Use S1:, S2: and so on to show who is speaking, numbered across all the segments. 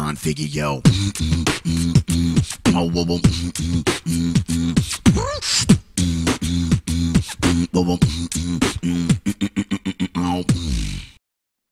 S1: Bond figure, yo. Oh, whoa, whoa.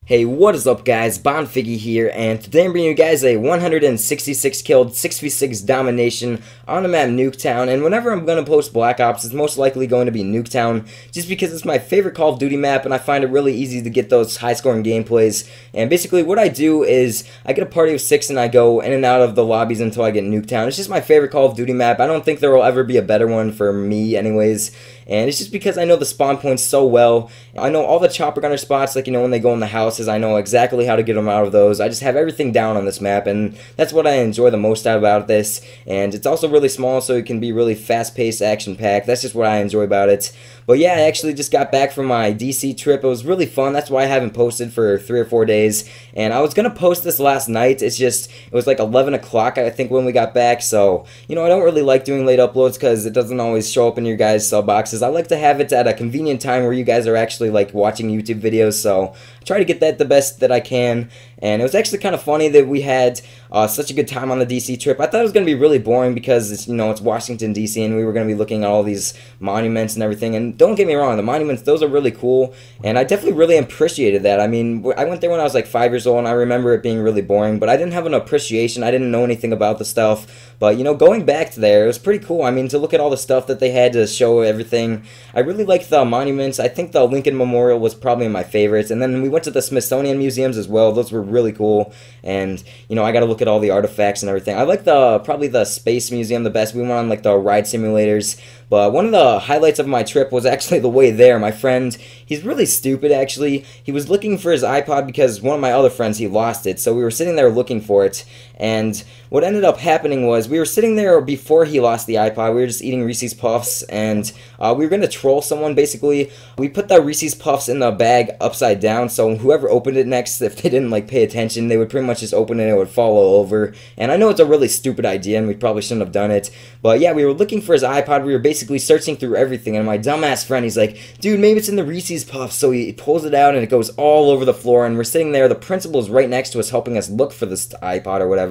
S2: Hey, what is up guys, Bond Figgy here, and today I'm bringing you guys a 166 killed 6v6 domination on the map Nuketown. And whenever I'm going to post Black Ops, it's most likely going to be Nuketown, just because it's my favorite Call of Duty map and I find it really easy to get those high scoring gameplays. And basically what I do is, I get a party of 6 and I go in and out of the lobbies until I get Nuketown. It's just my favorite Call of Duty map. I don't think there will ever be a better one for me anyways. And it's just because I know the spawn points so well. I know all the chopper gunner spots, like, you know, when they go in the houses, I know exactly how to get them out of those. I just have everything down on this map, and that's what I enjoy the most out about this. And it's also really small, so it can be really fast-paced, action-packed. That's just what I enjoy about it. But yeah, I actually just got back from my DC trip. It was really fun. That's why I haven't posted for 3 or 4 days. And I was going to post this last night. It's just, it was like 11 o'clock, I think, when we got back. So, you know, I don't really like doing late uploads because it doesn't always show up in your guys' sub boxes. I like to have it at a convenient time where you guys are actually, like, watching YouTube videos. So, I try to get that the best that I can. And it was actually kind of funny that we had such a good time on the DC trip. I thought it was going to be really boring because, it's, you know, it's Washington, D.C., and we were going to be looking at all these monuments and everything. And don't get me wrong, the monuments, those are really cool, and I definitely really appreciated that. I mean, I went there when I was like 5 years old, and I remember it being really boring, but I didn't have an appreciation. I didn't know anything about the stuff. But, you know, going back to there, it was pretty cool. I mean, to look at all the stuff that they had to show everything. I really liked the monuments. I think the Lincoln Memorial was probably my favorites. And then we went to the Smithsonian museums as well. Those were really cool. And, you know, I got to look at all the artifacts and everything. I like probably the Space Museum the best. We went on, like, the ride simulators. But one of the highlights of my trip was actually the way there. My friend, he's really stupid, actually. He was looking for his iPod because one of my other friends, he lost it. So we were sitting there looking for it. And what ended up happening was we were sitting there before he lost the iPod. We were just eating Reese's Puffs, and we were going to troll someone, basically. We put the Reese's Puffs in the bag upside down, so whoever opened it next, if they didn't, like, pay attention, they would pretty much just open it and it would fall all over. And I know it's a really stupid idea, and we probably shouldn't have done it. But yeah, we were looking for his iPod. We were basically searching through everything, and my dumbass friend, he's like, dude, maybe it's in the Reese's Puffs. So he pulls it out, and it goes all over the floor, and we're sitting there. The principal's right next to us helping us look for this iPod or whatever,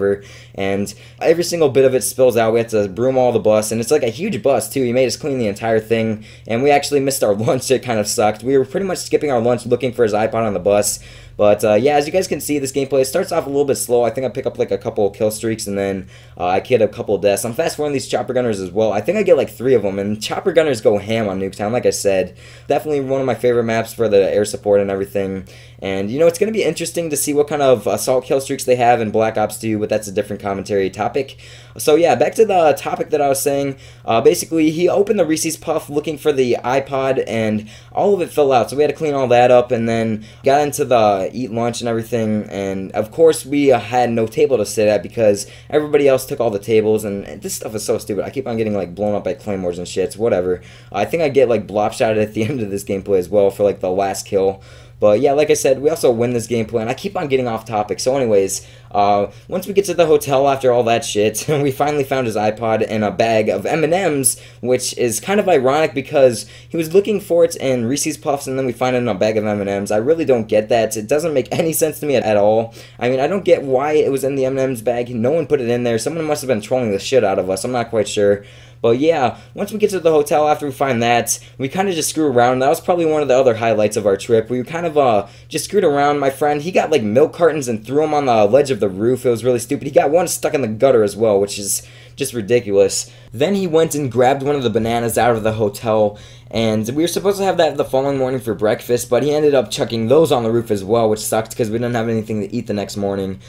S2: and every single bit of it spills out. We have to broom all the bus, and it's like a huge bus too. He made us clean the entire thing, and we actually missed our lunch. It kind of sucked. We were pretty much skipping our lunch looking for his iPod on the bus. But yeah, as you guys can see, this gameplay starts off a little bit slow. I think I pick up like a couple kill streaks, and then I get a couple of deaths. I'm fast forwarding these chopper gunners as well. I think I get like 3 of them, and chopper gunners go ham on Nuketown, like I said. Definitely one of my favorite maps for the air support and everything. And, you know, it's going to be interesting to see what kind of assault kill streaks they have in Black Ops 2, but that's a different commentary topic. So, yeah, back to the topic that I was saying. Basically, he opened the Reese's Puff looking for the iPod, and all of it fell out. So we had to clean all that up, and then got into the eat lunch and everything. And, of course, we had no table to sit at because everybody else took all the tables. And this stuff is so stupid. I keep on getting, like, blown up by claymores and shit. Whatever. I think I get, like, blop shotted at the end of this gameplay as well for, like, the last kill. But yeah, like I said, we also win this gameplay, and I keep on getting off topic. So anyways, once we get to the hotel after all that shit, we finally found his iPod and a bag of M&Ms, which is kind of ironic because he was looking for it in Reese's Puffs, and then we find it in a bag of M&Ms. I really don't get that. It doesn't make any sense to me at all. I mean, I don't get why it was in the M&Ms bag. No one put it in there. Someone must have been trolling the shit out of us. I'm not quite sure. But yeah, once we get to the hotel after we find that, we kind of just screw around. That was probably one of the other highlights of our trip. We kind of just screwed around. My friend, he got like milk cartons and threw them on the ledge of the roof. It was really stupid. He got one stuck in the gutter as well, which is just ridiculous. Then he went and grabbed one of the bananas out of the hotel, and we were supposed to have that the following morning for breakfast, but he ended up chucking those on the roof as well, which sucked because we didn't have anything to eat the next morning.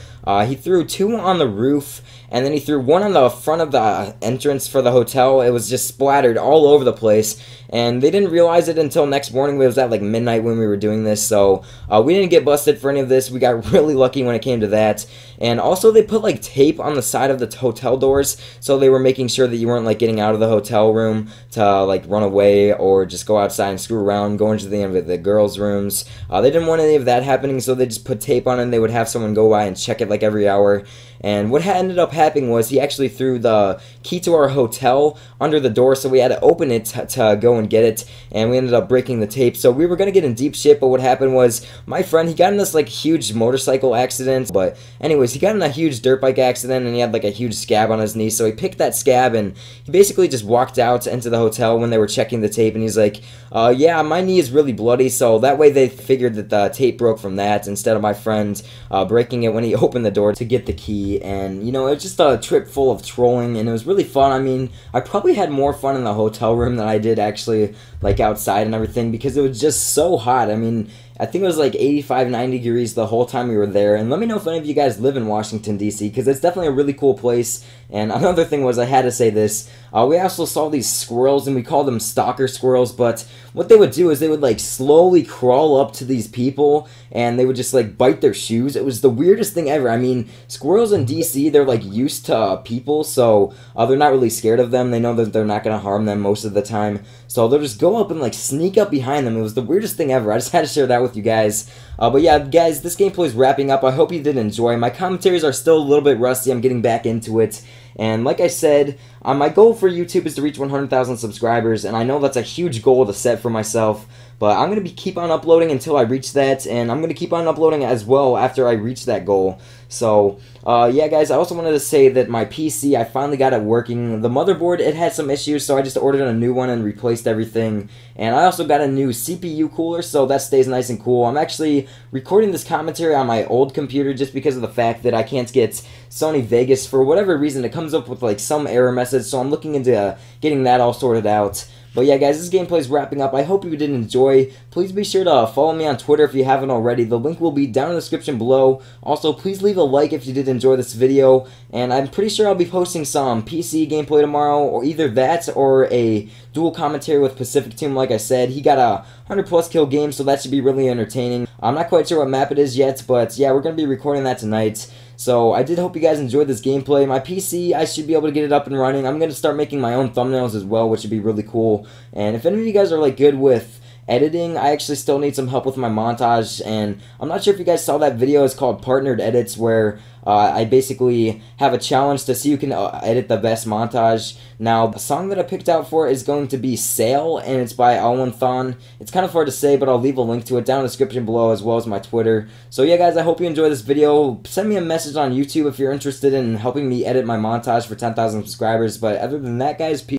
S2: He threw 2 on the roof, and then he threw 1 on the front of the entrance for the hotel. It was just splattered all over the place, and they didn't realize it until next morning. It was at like midnight when we were doing this, so we didn't get busted for any of this. We got really lucky when it came to that. And also they put like tape on the side of the hotel doors, so they were making sure that you weren't like getting out of the hotel room to like run away or or just go outside and screw around, go into the girls' rooms. They didn't want any of that happening, so they just put tape on it, and they would have someone go by and check it like every hour. And what ended up happening was he actually threw the key to our hotel under the door, so we had to open it to go and get it, and we ended up breaking the tape. So we were going to get in deep shit, but what happened was my friend, he got in this like huge motorcycle accident. But anyways, he got in a huge dirt bike accident, and he had like a huge scab on his knee. So he picked that scab, and he basically just walked out into the hotel when they were checking the tape, and he's like, yeah, my knee is really bloody. So that way they figured that the tape broke from that instead of my friend breaking it when he opened the door to get the key. And, you know, it was just a trip full of trolling, and it was really fun. I mean, I probably had more fun in the hotel room than I did actually, like, outside and everything, because it was just so hot. I mean, I think it was like 85, 90 degrees the whole time we were there. And let me know if any of you guys live in Washington, D.C., because it's definitely a really cool place. And another thing was, I had to say this, we also saw these squirrels, and we called them stalker squirrels, but what they would do is they would like slowly crawl up to these people, and they would just like bite their shoes. It was the weirdest thing ever. I mean, squirrels in DC, they're like used to people, so they're not really scared of them. They know that they're not going to harm them most of the time, so they'll just go up and like sneak up behind them. It was the weirdest thing ever. I just had to share that with you guys. But yeah, guys, this gameplay is wrapping up. I hope you did enjoy. My commentaries are still a little bit rusty. I'm getting back into it. And like I said, my goal for YouTube is to reach 100,000 subscribers, and I know that's a huge goal to set for myself, but I'm going to keep on uploading until I reach that, and I'm going to keep on uploading as well after I reach that goal. So, yeah, guys, I also wanted to say that my PC, I finally got it working. The motherboard, it had some issues, so I just ordered a new one and replaced everything. And I also got a new CPU cooler, so that stays nice and cool. I'm actually recording this commentary on my old computer just because of the fact that I can't get Sony Vegas. For whatever reason, it comes up with like some error message, so I'm looking into getting that all sorted out. But yeah, guys, this gameplay is wrapping up. I hope you did enjoy. Please be sure to follow me on Twitter if you haven't already. The link will be down in the description below. Also, please leave a like if you did enjoy this video. And I'm pretty sure I'll be posting some PC gameplay tomorrow, or either that or a dual commentary with Pacific Team. Like I said, he got a 100+ kill game, so that should be really entertaining. I'm not quite sure what map it is yet, but yeah, we're going to be recording that tonight. So I did hope you guys enjoyed this gameplay. My PC, I should be able to get it up and running. I'm going to start making my own thumbnails as well, which would be really cool. And if any of you guys are like good with editing, I actually still need some help with my montage, and I'm not sure if you guys saw that video. It's called Partnered Edits, where I basically have a challenge to see who can edit the best montage. Now, the song that I picked out for it is going to be Sail, and it's by Alwyn Thon. It's kind of hard to say, but I'll leave a link to it down in the description below, as well as my Twitter. So yeah, guys, I hope you enjoyed this video. Send me a message on YouTube if you're interested in helping me edit my montage for 10,000 subscribers. But other than that, guys, peace.